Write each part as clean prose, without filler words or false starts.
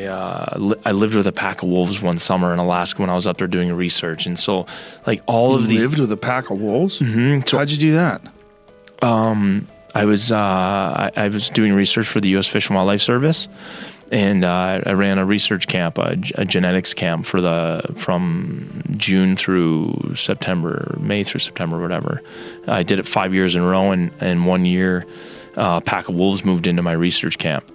I lived with a pack of wolves one summer in Alaska when I was up there doing research, and so like all of these. Lived with a pack of wolves? Mm-hmm. So, how'd you do that? I was doing research for the U.S. Fish and Wildlife Service, and I ran a research camp, a genetics camp from June through September, May through September, whatever. I did it 5 years in a row, and 1 year, a pack of wolves moved into my research camp.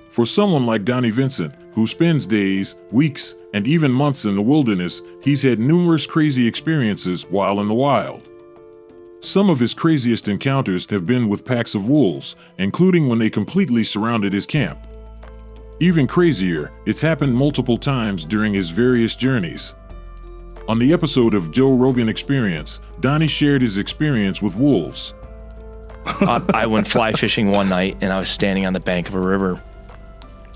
For someone like Donnie Vincent, who spends days, weeks, and even months in the wilderness, he's had numerous crazy experiences while in the wild. Some of his craziest encounters have been with packs of wolves, including when they completely surrounded his camp. Even crazier, it's happened multiple times during his various journeys. On the episode of Joe Rogan Experience, Donnie shared his experience with wolves. I went fly fishing one night, and I was standing on the bank of a river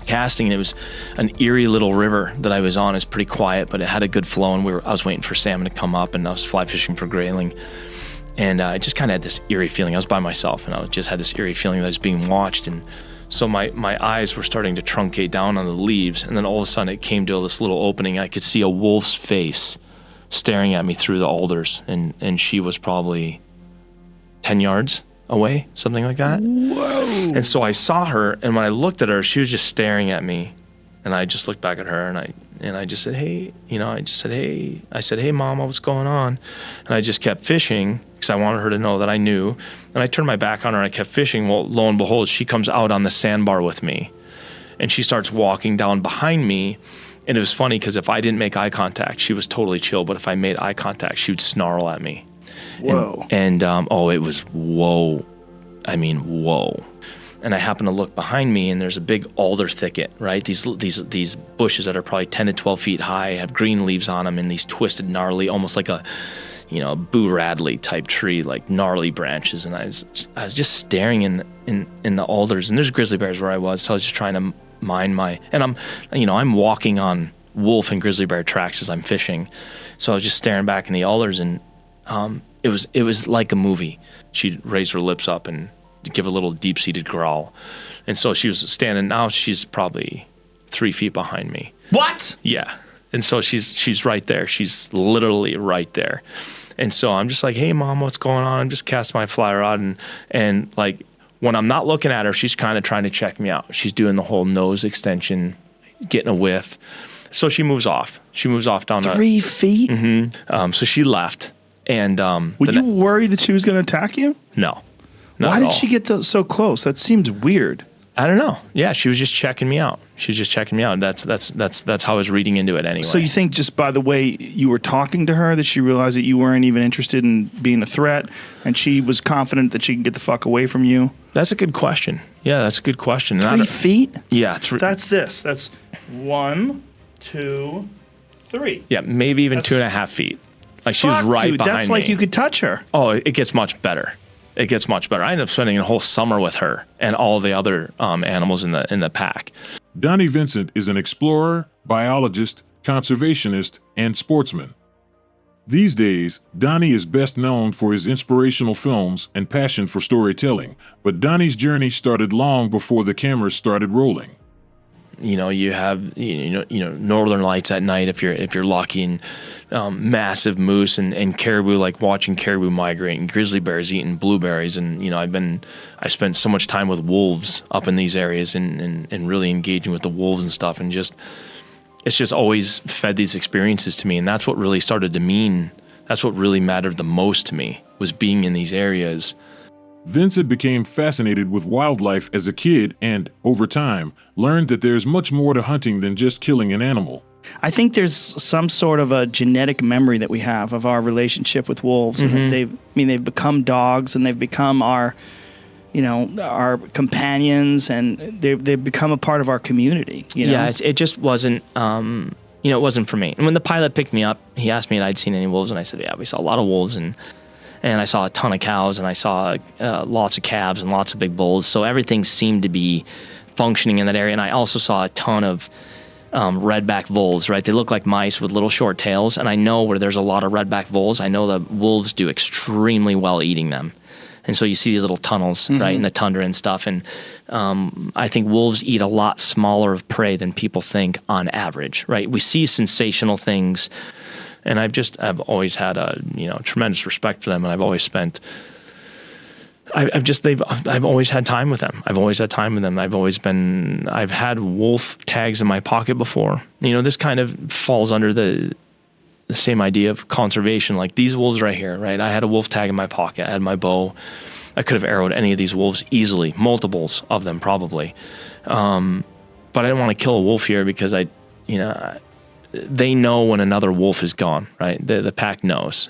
casting, and it was an eerie little river that I was on. It's pretty quiet, but it had a good flow, and I was waiting for salmon to come up, and I was fly fishing for grayling, and I just kind of had this eerie feeling. I was by myself, and I just had this eerie feeling that I was being watched, and so my eyes were starting to truncate down on the leaves, and then all of a sudden it came to this little opening. I could see a wolf's face staring at me through the alders, and she was probably 10 yards away, something like that. Whoa. And so I saw her, and when I looked at her, she was just staring at me, and I just looked back at her, and I just said, hey, I said, hey, Mama, what's going on? And I just kept fishing because I wanted her to know that I knew, and I turned my back on her, and I kept fishing. Well, lo and behold, she comes out on the sandbar with me, and she starts walking down behind me, and it was funny because if I didn't make eye contact, she was totally chill, but if I made eye contact, she would snarl at me. Whoa. And it was whoa. I mean, whoa. And I happen to look behind me, and there's a big alder thicket, right? These bushes that are probably 10 to 12 feet high, have green leaves on them, and these twisted, gnarly, almost like a Boo Radley type tree, like gnarly branches. And I was just staring in the alders, and there's grizzly bears where I was, so I was just trying to mind I'm walking on wolf and grizzly bear tracks as I'm fishing. So I was just staring back in the alders, and it was like a movie. She'd raise her lips up and give a little deep-seated growl. And so she was standing, now she's probably 3 feet behind me. What? Yeah. And so she's right there. She's literally right there. And so I'm just like, hey, Mom, what's going on? I'm just casting my fly rod. And like, when I'm not looking at her, she's kind of trying to check me out. She's doing the whole nose extension, getting a whiff. So she moves off. She moves off down 3 feet? Mm-hmm. So she left. And were you worried that she was going to attack you? No. Why did she get so close? That seems weird. I don't know. Yeah, she was just checking me out. That's how I was reading into it anyway. So you think just by the way you were talking to her that she realized that you weren't even interested in being a threat, and she was confident that she could get the fuck away from you? That's a good question. Yeah, that's a good question. 3 feet? Yeah. That's this. That's 1, 2, 3. Yeah, maybe even 2.5 feet. Like she was right behind me. That's like you could touch her. Oh, it gets much better. It gets much better. I ended up spending a whole summer with her and all the other animals in the pack. Donnie Vincent is an explorer, biologist, conservationist, and sportsman. These days, Donnie is best known for his inspirational films and passion for storytelling, but Donnie's journey started long before the cameras started rolling. You have northern lights at night if you're lucky, and massive moose and caribou, like watching caribou migrate, and grizzly bears eating blueberries. And I spent so much time with wolves up in these areas and really engaging with the wolves and stuff, and it's just always fed these experiences to me, and that's what really started to mean. That's what really mattered the most to me, was being in these areas. Vincent became fascinated with wildlife as a kid and, over time, learned that there's much more to hunting than just killing an animal. I think there's some sort of a genetic memory that we have of our relationship with wolves. Mm-hmm. And they've become dogs, and they've become our companions, and they've become a part of our community. Yeah, it just wasn't. It wasn't for me. And when the pilot picked me up, he asked me if I'd seen any wolves, and I said, yeah, we saw a lot of wolves, and I saw a ton of cows, and I saw lots of calves and lots of big bulls. So everything seemed to be functioning in that area. And I also saw a ton of redback voles, right? They look like mice with little short tails. And I know where there's a lot of redback voles, I know the wolves do extremely well eating them. And so you see these little tunnels, right, in the tundra and stuff. And I think wolves eat a lot smaller of prey than people think on average, right? We see sensational things, and I've always had a tremendous respect for them, and I've always had time with them. I've had wolf tags in my pocket before. This kind of falls under the same idea of conservation. Like these wolves right here, right? I had a wolf tag in my pocket. I had my bow. I could have arrowed any of these wolves easily, multiples of them probably. But I didn't want to kill a wolf here because they know when another wolf is gone, right? The pack knows.